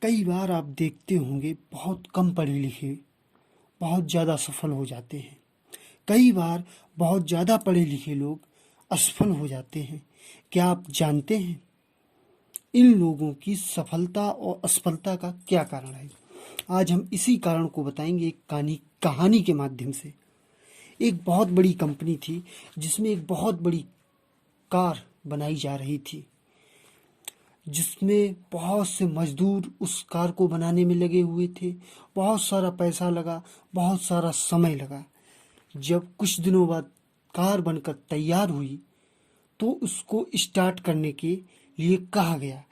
कई बार आप देखते होंगे बहुत कम पढ़े लिखे बहुत ज़्यादा सफल हो जाते हैं। कई बार बहुत ज़्यादा पढ़े लिखे लोग असफल हो जाते हैं। क्या आप जानते हैं इन लोगों की सफलता और असफलता का क्या कारण है? आज हम इसी कारण को बताएंगे एक कहानी के माध्यम से। एक बहुत बड़ी कंपनी थी जिसमें एक बहुत बड़ी कार बनाई जा रही थी, जिसमें बहुत से मजदूर उस कार को बनाने में लगे हुए थे। बहुत सारा पैसा लगा, बहुत सारा समय लगा। जब कुछ दिनों बाद कार बनकर तैयार हुई तो उसको स्टार्ट करने के लिए कहा गया।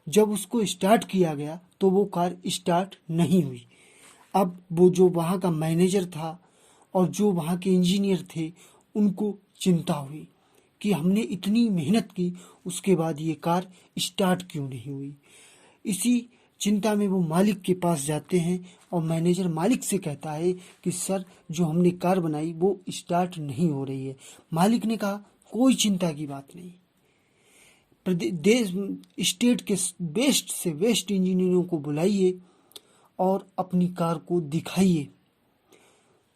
जब उसको स्टार्ट किया गया तो वो कार स्टार्ट नहीं हुई। अब वो जो वहाँ का मैनेजर था और जो वहाँ के इंजीनियर थे, उनको चिंता हुई कि हमने इतनी मेहनत की, उसके बाद ये कार स्टार्ट क्यों नहीं हुई। इसी चिंता में वो मालिक के पास जाते हैं और मैनेजर मालिक से कहता है कि सर, जो हमने कार बनाई वो स्टार्ट नहीं हो रही है। मालिक ने कहा कोई चिंता की बात नहीं, देश स्टेट के बेस्ट से बेस्ट इंजीनियरों को बुलाइए और अपनी कार को दिखाइए,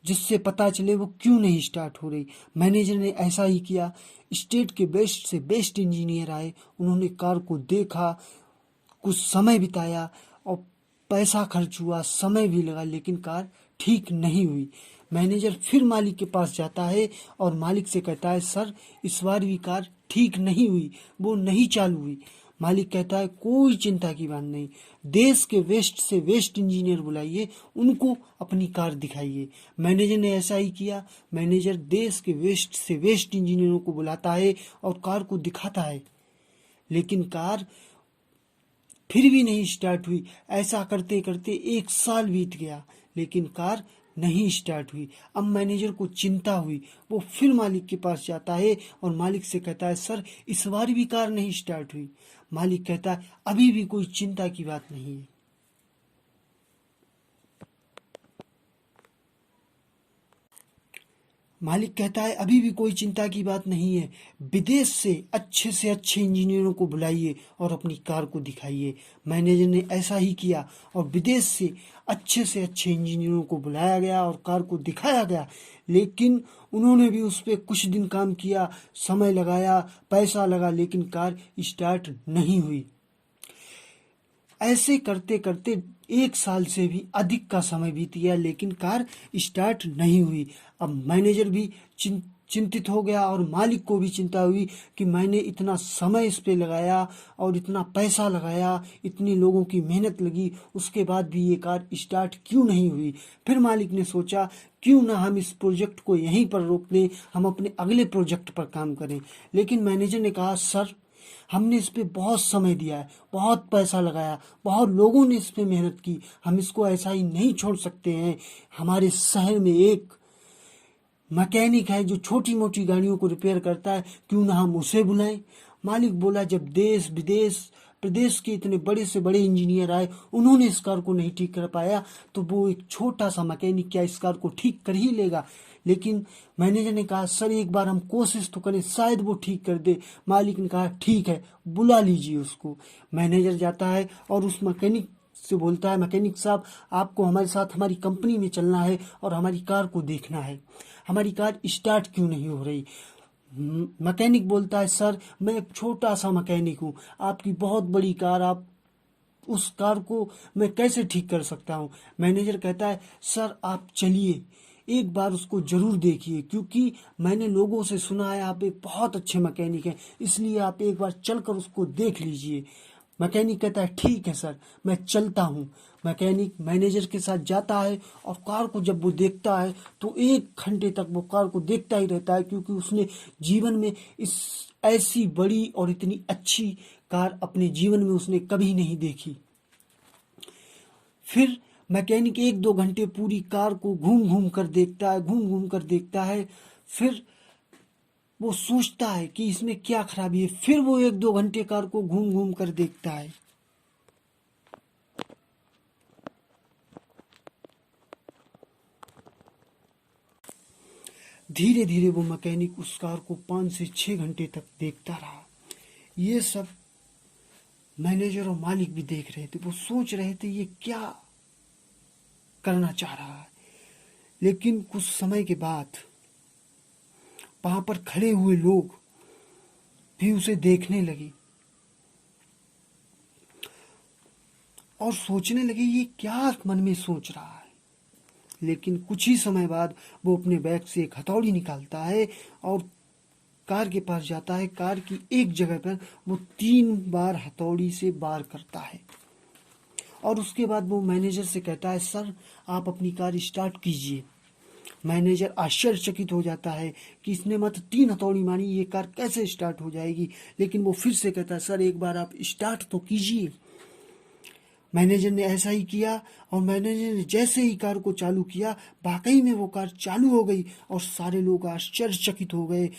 जिससे पता चले वो क्यों नहीं स्टार्ट हो रही। मैनेजर ने ऐसा ही किया। स्टेट के बेस्ट से बेस्ट इंजीनियर आए, उन्होंने कार को देखा, कुछ समय बिताया और पैसा खर्च हुआ, समय भी लगा, लेकिन कार ठीक नहीं हुई। मैनेजर फिर मालिक के पास जाता है और मालिक से कहता है सर, इस बार भी कार ठीक नहीं हुई, वो नहीं चालू हुई। मालिक कहता है कोई चिंता की बात नहीं, देश के वेस्ट से वेस्ट इंजीनियर बुलाइए, उनको अपनी कार दिखाइए। मैनेजर ने ऐसा ही किया। मैनेजर देश के वेस्ट से वेस्ट इंजीनियरों को बुलाता है और कार को दिखाता है, लेकिन कार फिर भी नहीं स्टार्ट हुई। ऐसा करते करते एक साल बीत गया, लेकिन कार नहीं स्टार्ट हुई। अब मैनेजर को चिंता हुई। वो फिर मालिक के पास जाता है और मालिक से कहता है सर, इस बार भी कार नहीं स्टार्ट हुई। मालिक कहता है अभी भी कोई चिंता की बात नहीं है। मालिक कहता है अभी भी कोई चिंता की बात नहीं है, विदेश से अच्छे इंजीनियरों को बुलाइए और अपनी कार को दिखाइए। मैनेजर ने ऐसा ही किया और विदेश से अच्छे इंजीनियरों को बुलाया गया और कार को दिखाया गया, लेकिन उन्होंने भी उस पर कुछ दिन काम किया, समय लगाया, पैसा लगा, लेकिन कार स्टार्ट नहीं हुई। ऐसे करते करते एक साल से भी अधिक का समय बीत गया, लेकिन कार स्टार्ट नहीं हुई। अब मैनेजर भी चिंतित हो गया और मालिक को भी चिंता हुई कि मैंने इतना समय इस पे लगाया और इतना पैसा लगाया, इतने लोगों की मेहनत लगी, उसके बाद भी ये कार स्टार्ट क्यों नहीं हुई। फिर मालिक ने सोचा क्यों ना हम इस प्रोजेक्ट को यहीं पर रोक दें, हम अपने अगले प्रोजेक्ट पर काम करें। लेकिन मैनेजर ने कहा सर, हमने इस पे बहुत समय दिया है, बहुत पैसा लगाया, बहुत लोगों ने इस पे मेहनत की, हम इसको ऐसा ही नहीं छोड़ सकते हैं। हमारे शहर में एक मैकेनिक है जो छोटी मोटी गाड़ियों को रिपेयर करता है, क्यों ना हम उसे बुलाएं। मालिक बोला जब देश विदेश प्रदेश के इतने बड़े से बड़े इंजीनियर आए, उन्होंने इस कार को नहीं ठीक कर पाया, तो वो एक छोटा सा मैकेनिक क्या इस कार को ठीक कर ही लेगा। लेकिन मैनेजर ने कहा सर, एक बार हम कोशिश तो करें, शायद वो ठीक कर दे। मालिक ने कहा ठीक है, बुला लीजिए उसको। मैनेजर जाता है और उस मैकेनिक से बोलता है मैकेनिक साहब, आपको हमारे साथ हमारी कंपनी में चलना है और हमारी कार को देखना है, हमारी कार स्टार्ट क्यों नहीं हो रही। मैकेनिक बोलता है सर, मैं एक छोटा सा मैकेनिक हूँ, आपकी बहुत बड़ी कार, आप उस कार को मैं कैसे ठीक कर सकता हूँ। मैनेजर कहता है सर, आप चलिए, एक बार उसको जरूर देखिए, क्योंकि मैंने लोगों से सुना है आप एक बहुत अच्छे मैकेनिक हैं, इसलिए आप एक बार चलकर उसको देख लीजिए। मैकेनिक कहता है ठीक है सर, मैं चलता हूँ। मैकेनिक मैनेजर के साथ जाता है और कार को जब वो देखता है तो 1 घंटे तक वो कार को देखता ही रहता है, क्योंकि उसने जीवन में इस ऐसी बड़ी और इतनी अच्छी कार अपने जीवन में उसने कभी नहीं देखी। फिर मैकेनिक 1-2 घंटे पूरी कार को घूम घूम कर देखता है, घूम घूम कर देखता है। फिर वो सोचता है कि इसमें क्या खराबी है। फिर वो 1-2 घंटे कार को घूम घूम कर देखता है। धीरे धीरे वो मैकेनिक उस कार को 5 से 6 घंटे तक देखता रहा। ये सब मैनेजर और मालिक भी देख रहे थे, वो सोच रहे थे ये क्या करना चाह रहा है। लेकिन कुछ समय के बाद वहां पर खड़े हुए लोग भी उसे देखने लगे और सोचने लगे ये क्या मन में सोच रहा है। लेकिन कुछ ही समय बाद वो अपने बैग से एक हथौड़ी निकालता है और कार के पास जाता है। कार की एक जगह पर वो 3 बार हथौड़ी से वार करता है और उसके बाद वो मैनेजर से कहता है, सर आप अपनी कार स्टार्ट कीजिए। मैनेजर आश्चर्यचकित हो जाता है कि इसने मात्र 3 हथौड़ी मारी, ये कार कैसे स्टार्ट हो जाएगी। लेकिन वो फिर से कहता है, सर एक बार आप स्टार्ट तो कीजिए। मैनेजर ने ऐसा ही किया और मैनेजर ने जैसे ही कार को चालू किया, वाकई में वो कार चालू हो गई और सारे लोग आश्चर्यचकित हो गए,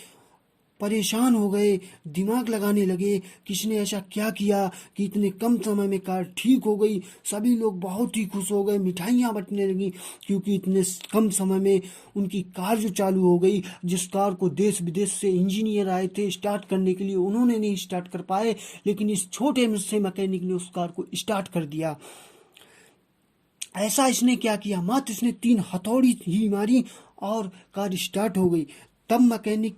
परेशान हो गए, दिमाग लगाने लगे कि इसने ऐसा क्या किया कि इतने कम समय में कार ठीक हो गई। सभी लोग बहुत ही खुश हो गए, मिठाइयाँ बंटने लगी क्योंकि इतने कम समय में उनकी कार जो चालू हो गई। जिस कार को देश विदेश से इंजीनियर आए थे स्टार्ट करने के लिए, उन्होंने नहीं स्टार्ट कर पाए, लेकिन इस छोटे से मैकेनिक ने उस कार को स्टार्ट कर दिया। ऐसा इसने क्या किया, मात्र इसने 3 हथौड़ी ही मारी और कार स्टार्ट हो गई। तब मैकेनिक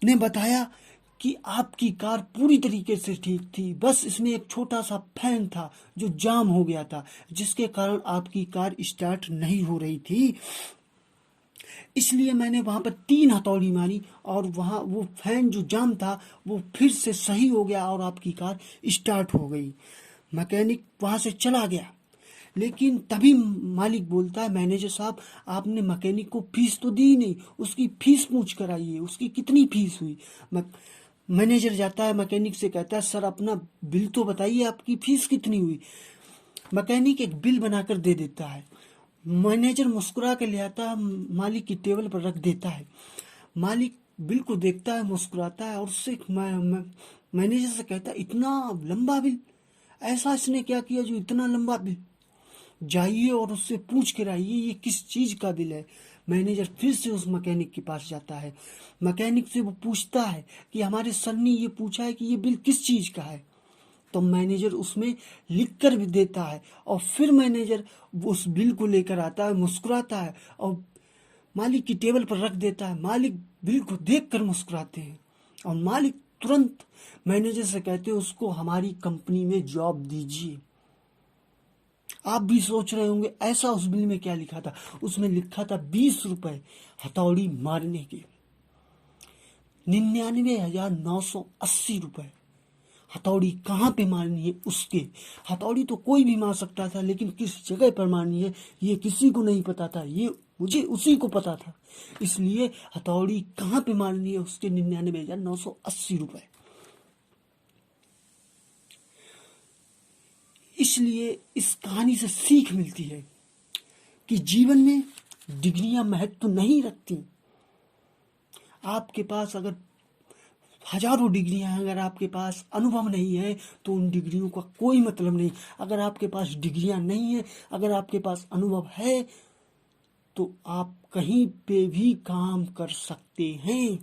ने बताया कि आपकी कार पूरी तरीके से ठीक थी, बस इसमें एक छोटा सा फैन था जो जाम हो गया था, जिसके कारण आपकी कार स्टार्ट नहीं हो रही थी। इसलिए मैंने वहां पर 3 हथौड़ी मारी और वहां वो फैन जो जाम था वो फिर से सही हो गया और आपकी कार स्टार्ट हो गई। मैकेनिक वहां से चला गया। लेकिन तभी मालिक बोलता है, मैनेजर साहब आपने मैकेनिक को फीस तो दी नहीं, उसकी फीस पूछ कर आइए, उसकी कितनी फीस हुई। मैनेजर जाता है मैकेनिक से कहता है, सर अपना बिल तो बताइए, आपकी फीस कितनी हुई। मैकेनिक एक बिल बनाकर दे देता है। मैनेजर मुस्कुरा के ले आता है, मालिक की टेबल पर रख देता है। मालिक बिल को देखता है, मुस्कुराता है और उससे मैनेजर से कहता है, इतना लंबा बिल, ऐसा इसने क्या किया जो इतना लंबा बिल। जाइए और उससे पूछ कर आइए ये किस चीज का बिल है। मैनेजर फिर से उस मैकेनिक के पास जाता है। मैकेनिक से वो पूछता है कि हमारे सर ने ये पूछा है कि ये बिल किस चीज का है। तो मैनेजर उसमें लिख कर भी देता है और फिर मैनेजर उस बिल को लेकर आता है, मुस्कुराता है और मालिक की टेबल पर रख देता है। मालिक बिल को देख कर मुस्कुराते हैं और मालिक तुरंत मैनेजर से कहते हैं, उसको हमारी कंपनी में जॉब दीजिए। आप भी सोच रहे होंगे ऐसा उस बिल में क्या लिखा था। उसमें लिखा था 20 रुपए हथौड़ी मारने के, 99,980 रुपए। हथौड़ी कहाँ पे मारनी है उसके। हथौड़ी तो कोई भी मार सकता था, लेकिन किस जगह पर मारनी है ये किसी को नहीं पता था, ये मुझे उसी को पता था। इसलिए हथौड़ी कहाँ पे मारनी है उसके 99,980 रुपए। इसलिए इस कहानी से सीख मिलती है कि जीवन में डिग्रियां महत्व नहीं रखती। आपके पास अगर हजारों डिग्रियां हैं, अगर आपके पास अनुभव नहीं है तो उन डिग्रियों का कोई मतलब नहीं। अगर आपके पास डिग्रियां नहीं है, अगर आपके पास अनुभव है, तो आप कहीं पे भी काम कर सकते हैं।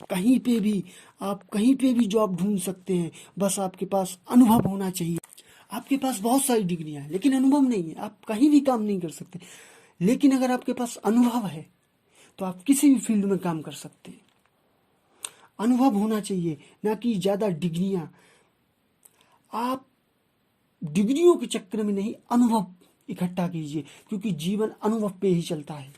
कहीं पे भी आप कहीं पे भी जॉब ढूंढ सकते हैं, बस आपके पास अनुभव होना चाहिए। आपके पास बहुत सारी डिग्रियां हैं लेकिन अनुभव नहीं है, आप कहीं भी काम नहीं कर सकते। लेकिन अगर आपके पास अनुभव है तो आप किसी भी फील्ड में काम कर सकते हैं। अनुभव होना चाहिए, ना कि ज्यादा डिग्रियां। आप डिग्रियों के चक्कर में नहीं, अनुभव इकट्ठा कीजिए, क्योंकि जीवन अनुभव पे ही चलता है।